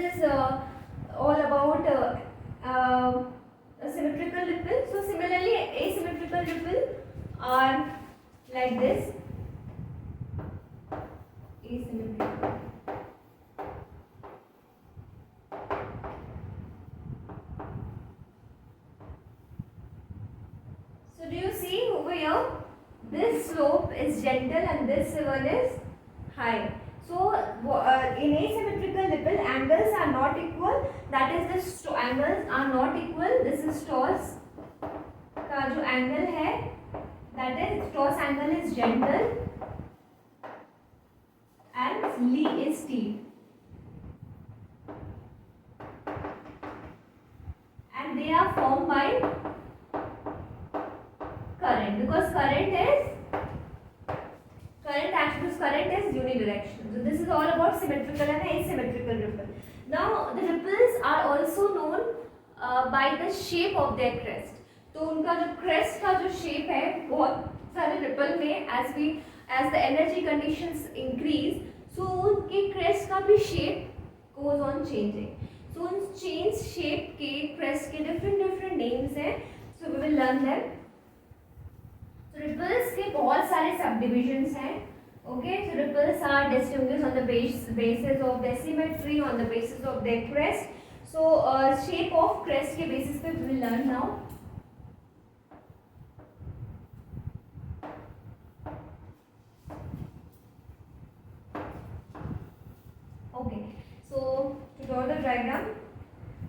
is all about a symmetrical ripple. So similarly, asymmetrical ripple are like this. Asymmetrical. So do you see over here? This slope is gentle and this one is high. So in asymmetrical ripple, angles are not equal. That is, the angles are not equal. This is toss का जो angle है, that is toss angle is gentle and lee is steep. And they are formed by current, because current is unidirectional. So this is all about symmetrical and asymmetrical ripple. Now the ripples are also known by the shape of their crest. तो उनका जो crest का जो shape है, बहुत सारे ripple में as the energy conditions increase, so उनके crest का भी shape goes on changing. So उन change shape के crest के different names हैं. So we will learn them. So ripples के बहुत सारे subdivisions हैं. Okay, so ripples are distinguished on the basis of their symmetry, on the basis of their crest. So shape of crest के basis पे we will learn now. Okay, so to draw the diagram.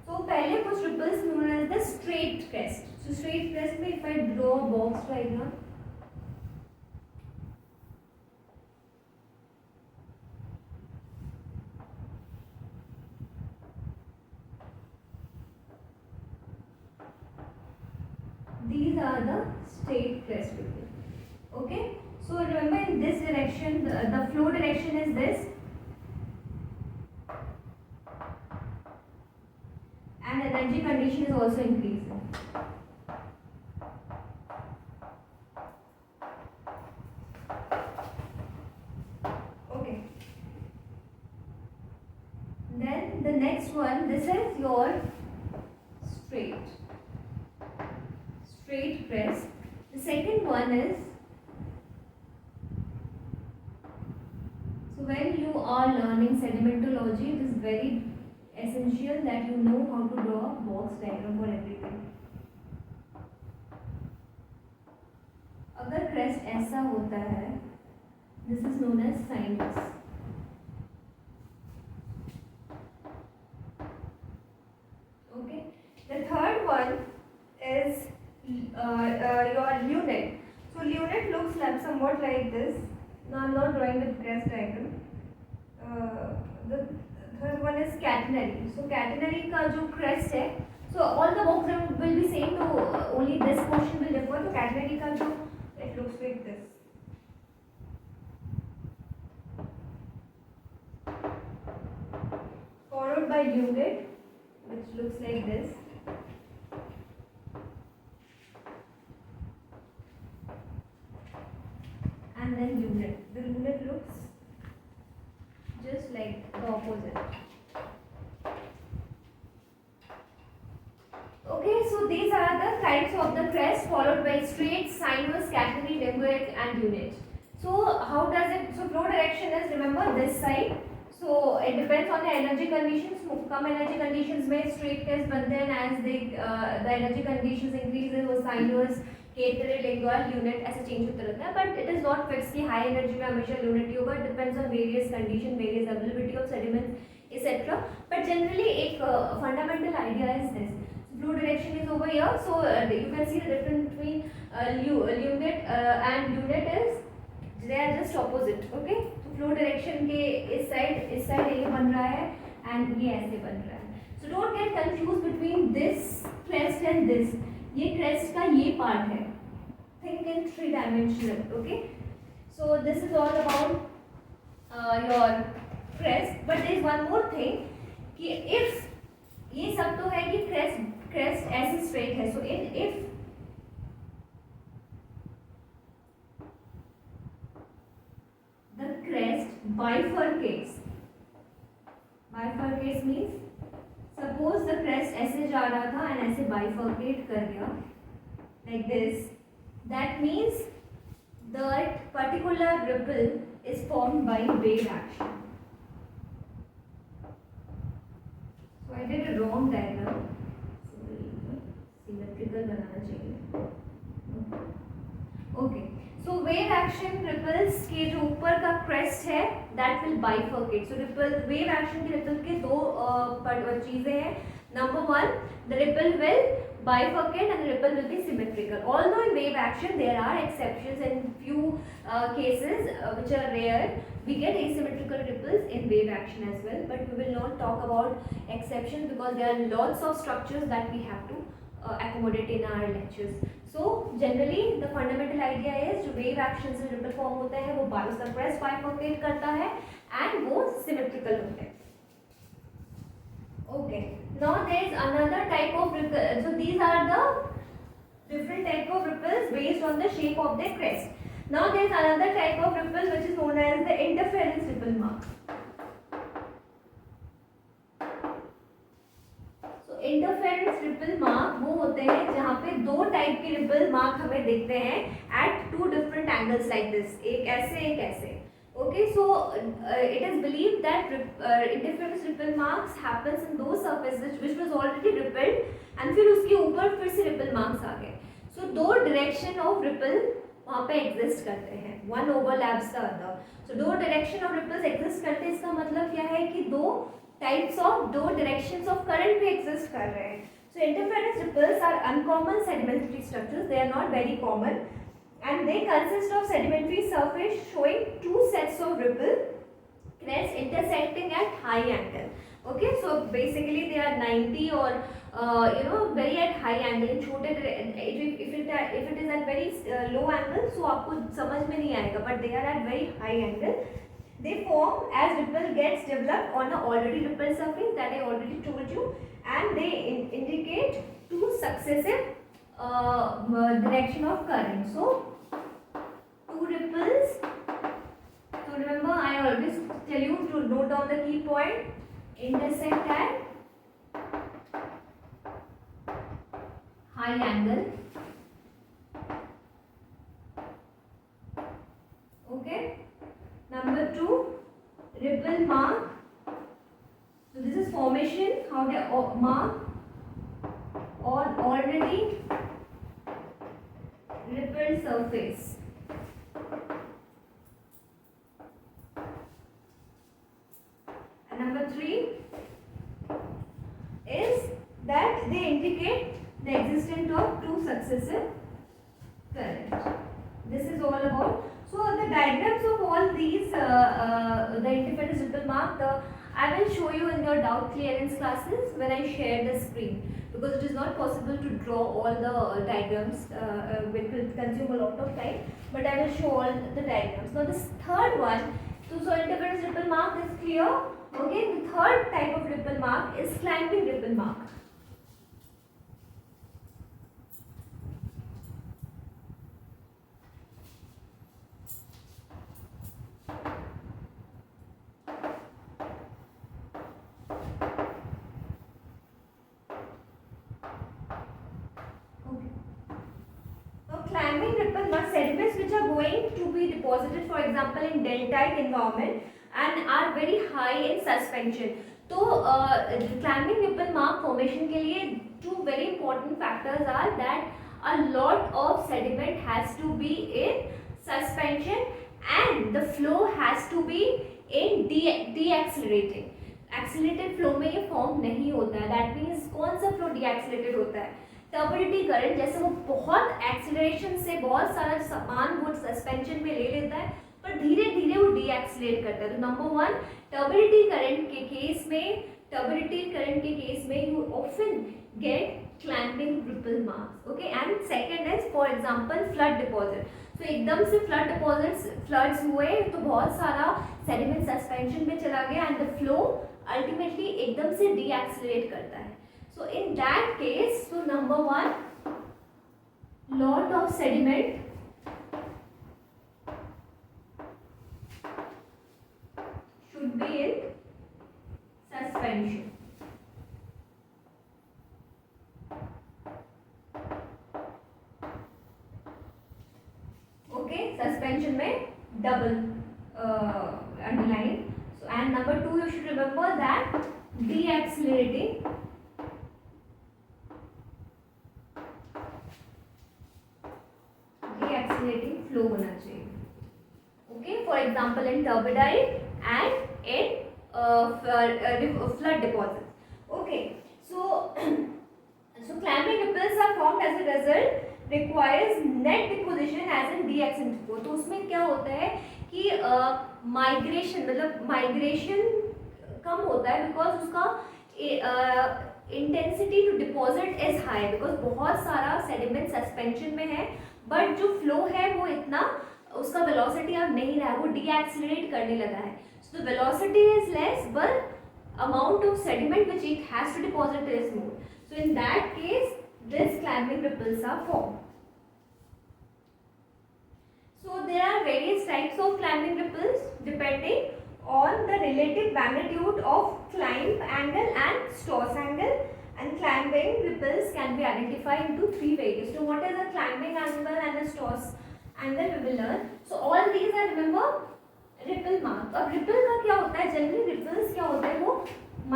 So पहले कुछ ripples known as the straight crest. So straight crest में if I draw a box diagram. These are the straight crest ripple. Okay, so remember in this direction the flow direction is this, and energy condition is also increasing. Okay, then the next one, this is your straight crest. The second one is, so when you are learning sedimentology, it is very essential that you know how to draw a box diagram for everything. अगर crest ऐसा होता है, this is known as sinus. Okay, the third one is your lunate. So lunate looks like somewhat like this. Now I'm not drawing the crest diagram. The third one is catenary. So catenary का जो crest है, so all the box will be same. तो only this portion will differ. तो catenary का जो it looks like this. Followed by lunate, which looks like this. And then lunate. The lunate looks just like the opposite. Okay, so these are the types of the crest, followed by straight, sinus, catenary, limboid and lunate. So how does it, so flow direction is, remember this side. So it depends on the energy conditions. Come energy conditions में straight crest बनते हैं, as the energy conditions increases वो sinus, catenary, lingual, lunate ऐसे change होते रहता है. But it is not fixed कि high energy में हमेशा lunate ही होगा. It depends on various conditions, various availability of sediments, etc. But generally एक fundamental idea is this. Flow direction is over here. So you can see the difference between lunate and lunate is they are just opposite. Okay, तो flow direction के इस side ये बन रहा है and ये ऐसे बन रहा है. So don't get confused between this crest and this. ये crest का ये part है. Think in 3-dimensional. Okay, so this is all about your crest. But there is one more thing कि if ये सब तो है कि crest ऐसे straight है. So if the crest bifurcates bifurcates means suppose the crest ऐसे जा रहा था and ऐसे bifurcate कर गया like this. That means that particular ripple is formed by wave action. So I did a wrong diagram. Symmetrical बनाना चाहिए. Okay. So wave action ripples के जो ऊपर का crest है that will bifurcate. So ripple wave action के ripple के दो चीजें हैं. Number one, the ripple will bifurcate and the ripple will be symmetrical. Although in wave action there are exceptions in few cases which are rare. We get asymmetrical ripples in wave action as well, but we will not talk about exceptions because there are lots of structures that we have to accommodate in our lectures. So generally the fundamental idea is जो wave action से ripple form होता है वो उसका crest bifurcate करता है and वो symmetrical होता है. Okay. Now there is another type of ripple. So these are the different type of ripples based on the shape of their crest. Now there is another type of ripple which is known as the interference ripple mark. Interference ripple mark वो होते हैं जहाँ पे दो type के ripple mark हमें दिखते हैं at two different angles like this, एक ऐसे एक ऐसे. Okay, so it is believe that interference ripple marks happens in दो surfaces which was already rippled and फिर उसके ऊपर फिर से रिपल मार्क्स आ गए. सो दो डायरेक्शन ऑफ रिपल वहाँ पे एग्जिस्ट करते हैं, वन ओवरलैप्स द अदर. सो दो डायरेक्शन ऑफ रिपल्स एग्जिस्ट करते हैं, इसका मतलब क्या है कि दो टाइप्स ऑफ दो डायरेक्शंस ऑफ करंट भी एग्जिस्ट कर रहे हैं. So interference ripples are uncommon sedimentary structures, they are not very common and they consist of sedimentary surface showing two sets of ripple crests intersecting at high angle. Okay, so basically they are 90 or very at high angle. in छोटे if it is at very low angle so आपको समझ में नहीं आएगा, but they are at very high angle. They form as ripple gets developed on a already rippled surface that I already told you, and they indicate two successive direction of current. So two ripples. So remember, I always tell you to note down the key point. Intersect at high angle. Okay. Number two, ripple mark. So this is formation. How they mark on already rippled surface. And number three is that they indicate the existence of two successive currents. This is all about. So the diagrams of all these, the interference ripple mark, I will show you in your doubt clearance classes when I share the screen, because it is not possible to draw all the diagrams, it will consume a lot of time, but I will show all the diagrams. Now this third one, so interference ripple mark is clear. Okay, the third type of ripple mark is clamping ripple mark. Clamping ripple mark, sediments which are going to be deposited, for example, in deltaic environment and are very high in suspension. तो clamping ripple mark formation के लिए two very important factors are that a lot of sediment has to be in suspension and the flow has to be in deaccelerating. Accelerated flow में ये form नहीं होता है. That means कौन सा flow deaccelerated होता है? टर्बिडिटी करंट, जैसे वो बहुत एक्सीलरेशन से बहुत सारा सामान वो सस्पेंशन में ले लेता है पर धीरे धीरे वो डीएक्सीलरेट करता है. तो नंबर वन, टर्बिडिटी करंट के केस में you often get clamping ripple marks. Okay, and second is for example flood deposit. तो एकदम से फ्लड्स हुए तो बहुत सारा सेडिमेंट सस्पेंशन में चला गया एंड द फ्लो अल्टीमेटली एकदम से डीएक्सीलरेट करता है. So in that case, so number one, lot of sediment should be in suspension. suspension. Okay, suspension में double underline. So and number 2 you should remember that deaccelerating flow होना चाहिए. Okay, for example in turbidite and in flood deposits. Okay, so clambering ripples are formed as a result requires net deposition as in deaccelerating flow. तो उसमें क्या होता है कि migration मतलब migration कम होता है बिकॉज उसका intensity to deposit is high because बहुत सारा सेडिमेंट सस्पेंशन में है बट जो फ्लो है वो इतना उसका वेलोसिटी अब नहीं रहा, वो डीएक्सेलरेट करने लगा है. So the velocity is less but amount of sediment which it has to deposit is more. So in that case this climbing ripples are formed. So there are various types of climbing ripples depending on the relative magnitude of climb angle and stoss angle, and climbing ripples can be identified into three ways. So what is a climbing angle and a stoss angle we will learn. So all these are remember ripple mark. अब ripple का क्या होता है, generally ripples क्या होता है वो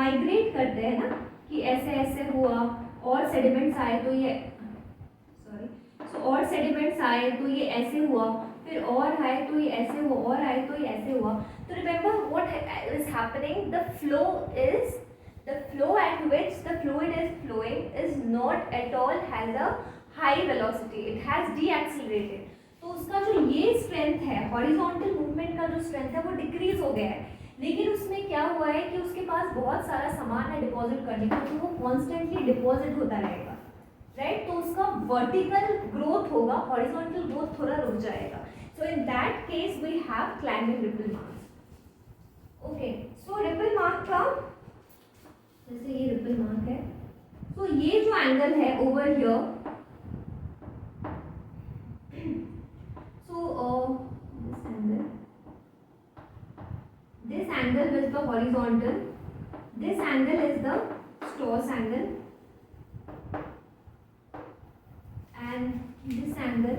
migrate करते हैं ना कि ऐसे ऐसे हुआ और सेडिमेंट्स आए तो ये और सेडिमेंट्स आए तो ये ऐसे हुआ, फिर और आए तो ये ऐसे हुआ, और आए तो ये ऐसे हुआ. तो remember what is happening, the flow at which the fluid is flowing is not at all has a high velocity, it has decelerated. तो उसका जो ये स्ट्रेंथ है हॉरिजॉन्टल मूवमेंट का जो स्ट्रेंथ है वो डिक्रीज हो गया है. लेकिन उसमें क्या हुआ है कि उसके पास बहुत सारा सामान है डिपॉजिट करने का, तो वो कॉन्स्टेंटली डिपॉजिट होता रहेगा, राइट. तो उसका वर्टिकल ग्रोथ होगा, हॉरिजॉन्टल ग्रोथ थोड़ा रुक जाएगा. So in that case we have climbing ripple marks. Okay, so ripple mark का जैसे ये रिपल मार्क है, तो ये जो एंगल है over here, so this angle is the horizontal, this angle is the stoss angle, and this angle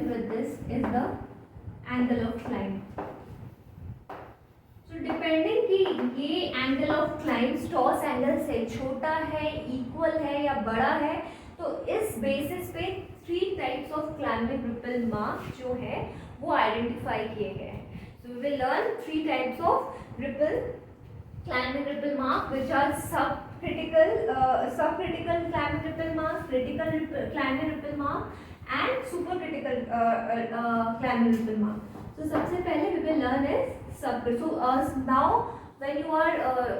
with this is the angle of climb. So depending कि ये angle of climb stoss angle से छोटा है, equal है या बड़ा है, तो इस basis पे 3 types of climbing ripple mark जो है वो आइडेंटिफाई किए गए हैं. So we will learn 3 types of climbing ripple mark which are subcritical climbing ripple mark, critical climbing ripple mark and supercritical climbing ripple mark. So सबसे पहले we will learn is subcritical. So now when you are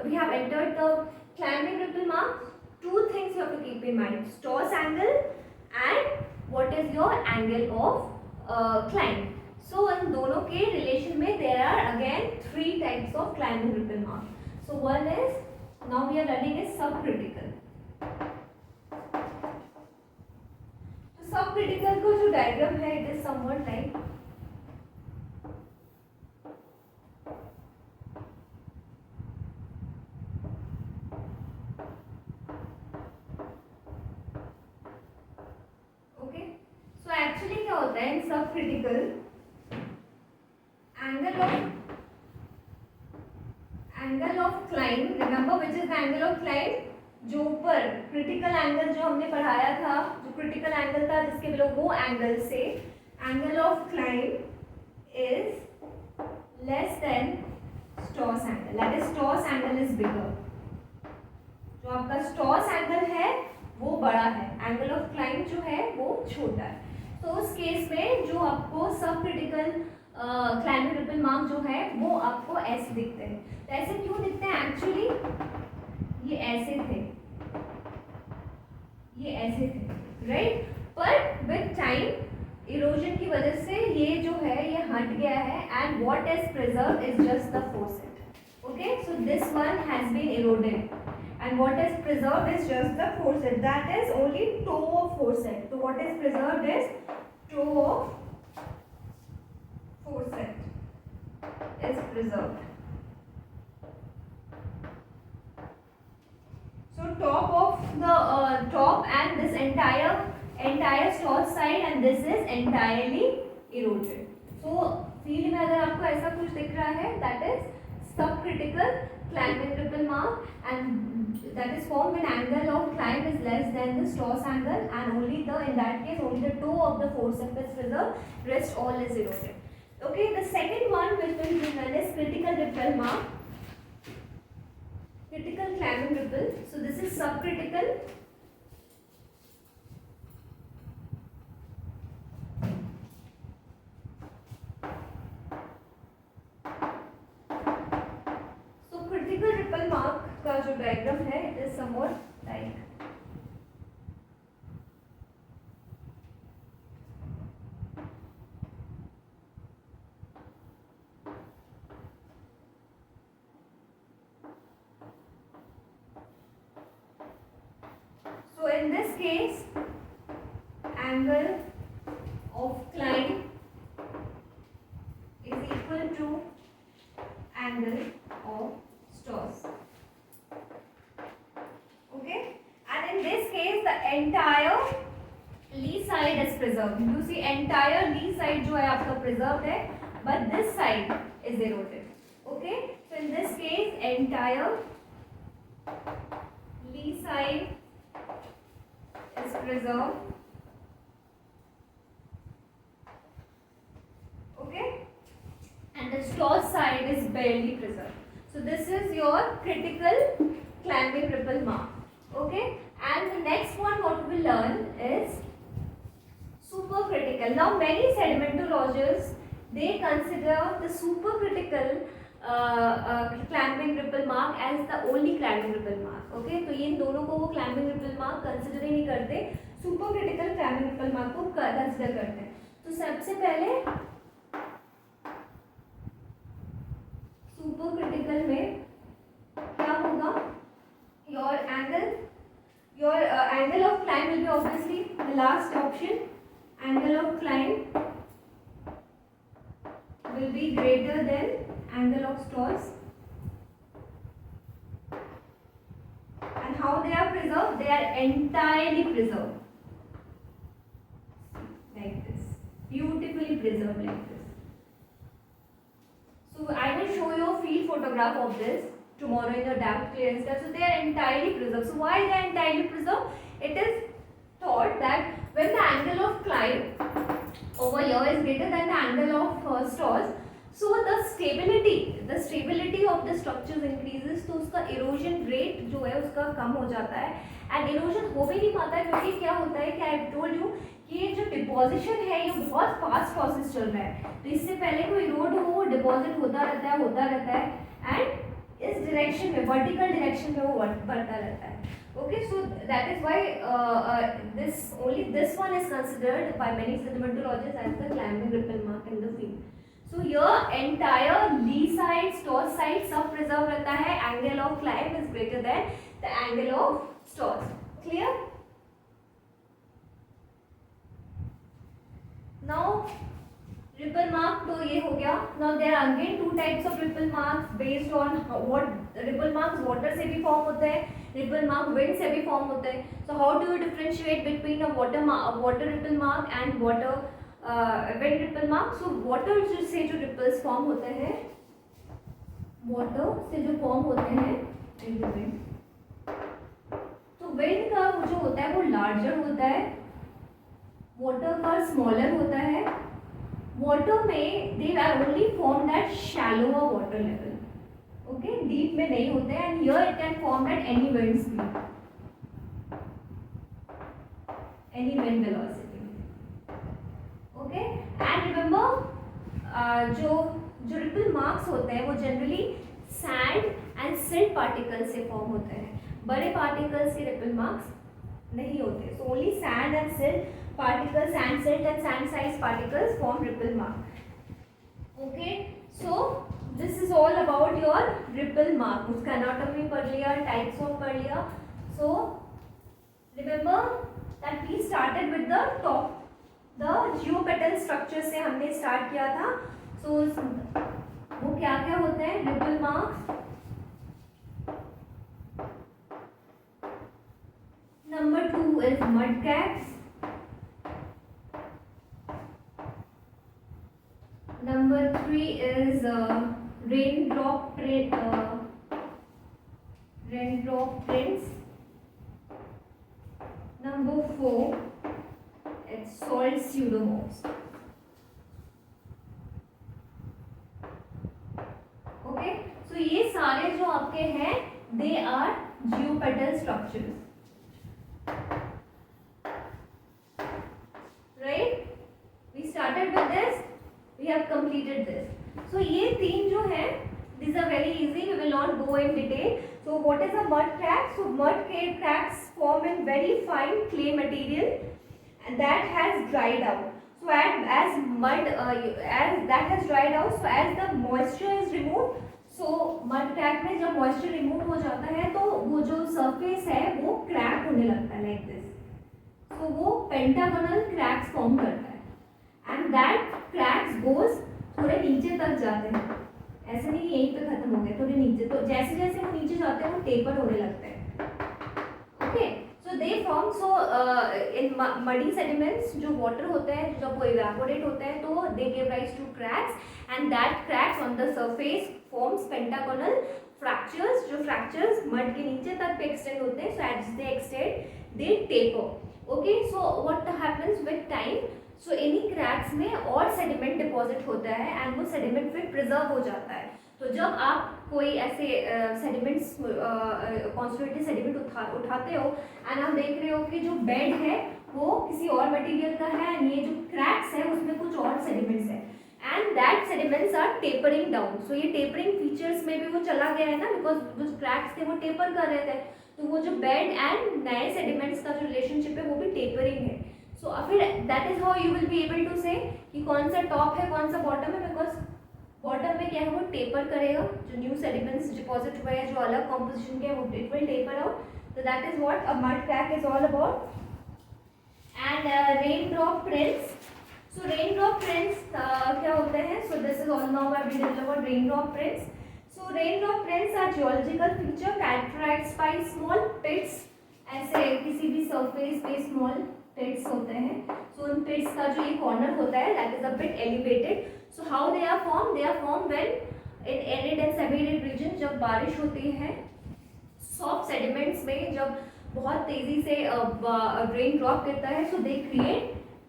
we have entered the climbing ripple mark, 2 things you have to keep in mind: stoss angle and what is your angle of climb. So इन दोनों के relation में there are again 3 types of climbing ripple mark. So one is, now we are learning is subcritical. तो subcritical का जो diagram है it is somewhat like okay. So actually क्या होता है in subcritical angle of climb, remember which is the angle of climb, जो ऊपर critical angle जो हमने पढ़ाया था, जो क्रिटिकल एंगल था जिसके बिलो, वो एंगल से angle of climb is less than stoss angle, that is stoss angle is bigger. जो आपका स्टॉस एंगल है वो बड़ा है, एंगल ऑफ क्लाइंब जो है वो छोटा है. तो उस केस में जो आपको सब क्रिटिकल क्लाइंबिंग रिपल मार्क जो है वो आपको ऐसे दिखते हैं. तो ऐसे क्यों दिखते हैं, एक्चुअली ये ऐसे थे, ये ऐसे थे, राइट. पर विद टाइम इरोजन की वजह से ये जो है ये हट गया है, and what is preserve is just the foreset. Okay, so this one has been eroded and what is preserved is just the foreset, that is only toe of foreset. So what is preserved is toe of foreset is preserved. top of the top and this entire straw side and this is entirely eroded. So field में अगर आपको ऐसा कुछ दिख रहा है, that is subcritical climbing ripple mark, and that is formed when angle of climb is less than the Strauss angle, and only the, in that case, only the toe of the forceps is preserved, rest all is eroded. Okay, the second one which will be known as critical ripple mark, critical climbing ripple. So this is subcritical. So critical ripple mark का जो diagram है, it is somewhat like in this case, angle of climb is equal to angle of Strauss. Okay, and in this case, the entire lee side is preserved. You see, entire lee side जो है आपका preserved है, but this side is eroded. Okay, so in this case, entire lee side is preserved. Okay, and the Strauss side is barely preserved. So this is your critical climbing ripple mark. Okay, and the next one what we will learn is supercritical. Now many sedimentologists, they consider the supercritical climbing ripple mark as the only climbing ripple mark. Okay, तो ये इन दोनों को वो climbing ripple mark consider ही नहीं करते, supercritical climbing ripple mark को consider करते हैं. तो सबसे पहले supercritical में क्या होगा? Your angle of climb will be obviously the last option. Angle of climb will be greater than angle of Strauss. And how they are preserved? They are entirely preserved. Like this. Beautifully preserved like this. So I will show you a field photograph of this tomorrow in your damp clearance test. So they are entirely preserved. So why they are entirely preserved? It is thought that when the angle of climb over here is greater than the angle of Strauss, so the stability of the structures increases, तो उसका erosion rate जो है उसका कम हो जाता है, and erosion हो भी नहीं पाता है क्योंकि क्या होता है कि I have told you कि ये जो deposition है ये बहुत fast process चल रहा है, तो इससे पहले कोई erode हो deposit होता रहता है and इस direction में vertical direction में वो बढ़ता रहता है. Okay, so that is why this one is considered by many sedimentologists as the climbing ripple mark in the field. So here entire lee side, Strauss side सब preserve रहता है. Angle of climb is greater than the angle of Strauss. Clear? Now ripple mark तो ये हो गया. Now there are again two types of ripple marks based on what ripple marks water से भी form होते हैं, ripple mark wind से भी form होते हैं. So how do you differentiate between a water ripple mark and wind ripple mark? So water से जो ripples form होते हैं, water से जो form होते हैं and the wind, तो wind का जो होता है वो larger होता है, water का smaller होता है. Water में they are only formed at shallower water level. Okay, deep में नहीं होते हैं, and here it can form at any wind speed, any wind velocity. Okay, and remember जो ripple marks होते हैं वो generally sand and silt particles से form होते हैं. बड़े particles के ripple marks नहीं होते. So only sand and silt particles, sand silt and sand size particles form ripple mark. Okay, so this is all about your ripple mark. उसका anatomy पढ़ लिया, types of पढ़ लिया. So remember that we started with the top. The geopetal structure से हमने start किया था. So वो क्या क्या होते हैं? Ripple marks, is mud cracks. Number 3 is raindrop prints. Number 4, it's salt pseudomorphs. Okay, so ये सारे जो आपके हैं they are geopetal structures, right? We started with this, we have completed this. So ये तीन जो है these are very easy, we will not go in detail. So what is a mud crack? So mud cracks form in very fine clay material and that has dried out. So as mud as that has dried out, so as the moisture is removed, so mud crack में जब moisture remove हो जाता है तो वो जो surface है वो crack होने लगता है like this. So वो pentagonal cracks form करता है and that cracks goes थोड़े नीचे तक जाते हैं, ऐसे नहीं कि यहीं पे खत्म हो गए, थोड़े नीचे, तो जैसे जैसे वो नीचे जाते हैं वो टेपर होने लगते हैं. Okay, so they form, so in muddy sediments जो वाटर होता है जब वो इवेपोरेट होता है तो they give rise to cracks and that cracks on the surface forms pentagonal fractures. जो फ्रैक्चर्स मड के नीचे तक पे एक्सटेंड होते हैं, so as they extend they taper. Okay, so what happens with time, so इन्हीं क्रैक्स में और सेडिमेंट डिपॉजिट होता है एंड वो सेडिमेंट फिर प्रिजर्व हो जाता है. तो जब आप कोई ऐसे सेडिमेंट्स कॉन्सोनेटेड सेडिमेंट उठाते हो एंड आप देख रहे हो कि जो बेड है वो किसी और मटेरियल का है एंड ये जो क्रैक्स है उसमें कुछ और सेडिमेंट्स है and that sediments are tapering down. So ये टेपरिंग फीचर्स में भी वो चला गया है ना, बिकॉज जो क्रैक्स थे वो टेपर कर रहे थे, तो वो जो बेड एंड नए सेडिमेंट्स का जो रिलेशनशिप है वो भी टेपरिंग है. सो फिर that is how you will be able to say कि कौन सा टॉप है कौन सा बॉटम है, बिकॉज बॉटम में क्या है वो टेपर करेगा, जो न्यू सेडिमेंट्स डिपॉजिट हुए हैं जो अलग कॉम्पोजिशन के वो इट विल टेपर आउट. तो that is what a mud crack is all about. And rain drop prints. So rain drop prints क्या होते हैं? So this is all now I will tell about rain drop prints. So rain drop prints are geological feature characterized by small pits. ऐसे किसी भी surface पे small पिट्स होते हैं. सो उन पिट्स का जो ये कॉर्नर होता है that is a bit elevated. So how they are formed? They are formed when in arid and semi-arid region जब बारिश होती है, soft sediments में जब बहुत तेजी से rain drop गिरता है, so they create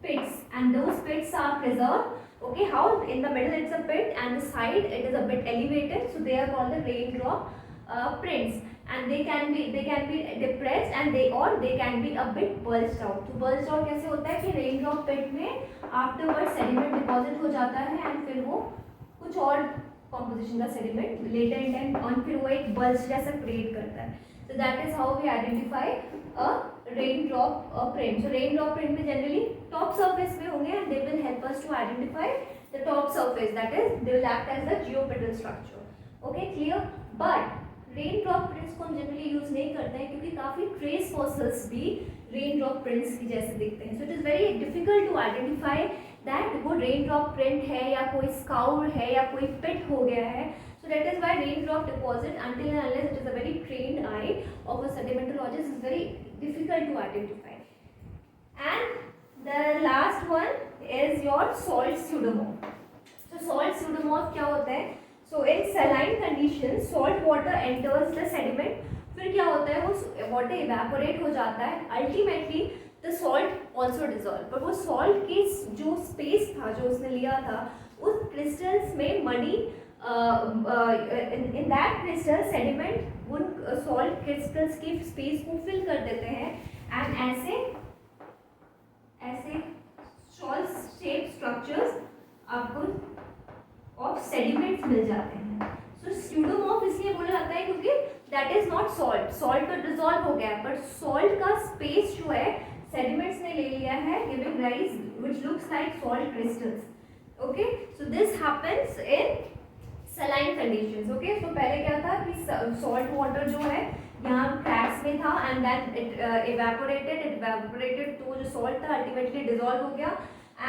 pits and those pits are preserved. Okay, how in the middle it's a pit and the side it is a bit elevated, so they are called the rain drop prints. And they can be depressed and they can be a bit bulged out. तो bulged out कैसे होता है कि rain drop pit में afterward sediment deposit हो जाता है and फिर वो कुछ और कॉम्पोजिशन का सेडिमेंट लेटर इन टाइम और फिर वो एक बल्ज जैसा क्रिएट करता है. So that is how we identify a rain drop print. So rain drop print में जनरली टॉप सरफेस में होंगे and they will help us to identify the top surface, that is they will act as the geopetal structure. Okay, clear. But rain drop prints को हम generally use नहीं करते हैं क्योंकि काफ़ी ट्रेस फॉसिल्स भी रेन ड्रॉप प्रिंट्स की जैसे दिखते हैं. So it is very difficult to identify that वो रेन ड्रॉप प्रिंट है या कोई स्काउर है या कोई पिट हो गया है. So that is why rain drop deposit until and unless it is a very trained eye of a sedimentologist is very difficult to identify. And the last one is your salt pseudomorph. So salt pseudomorph क्या होता है? So in saline conditions salt water enters the sediment. फिर क्या होता है वो water evaporate हो जाता है. Ultimately the salt also dissolve, पर वो सॉल्ट की जो स्पेस था जो उसने लिया था उस क्रिस्टल्स में money in that crystal sediment उन सॉल्ट क्रिस्टल्स की स्पेस को फिल कर देते हैं एंड ऐसे सॉल्ट शेप स्ट्रक्चर्स आपको ऑफ सेडिमेंट्स मिल जाते हैं. सो स्यूडोमॉर्फ इसलिए बोला जाता है क्योंकि that is not salt. Salt तो डिजॉल्व हो गया है पर सॉल्ट का स्पेस जो है सेडिमेंट्स ने ले लिया है, giving rise which looks like salt crystals. Okay, so this happens in saline conditions. Okay, so पहले क्या था कि सॉल्ट वाटर जो है यहाँ क्रैक्स में था एंड देन इट इवेपोरेटेड तो जो सॉल्ट था अल्टीमेटली डिजॉल्व हो गया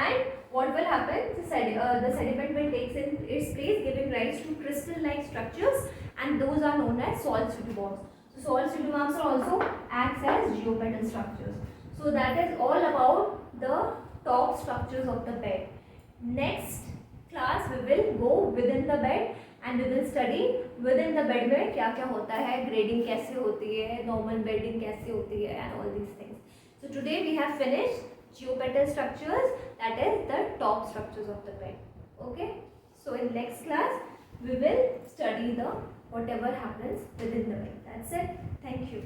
and what will happen, the sediment will takes in its place giving rise to crystal like structures and those are known as salt pseudomorphs. So salt pseudomorphs are also acts as geopetal structures. So that is all about the top structures of the bed. Next class we will go within the bed and we will study within the bed में क्या क्या होता है, grading कैसे होती है, normal bedding कैसे होती है, and all these things. So today we have finished geopetal structures, that is the top structures of the bed. Okay. So in next class we will study the whatever happens within the bed. That's it. Thank you.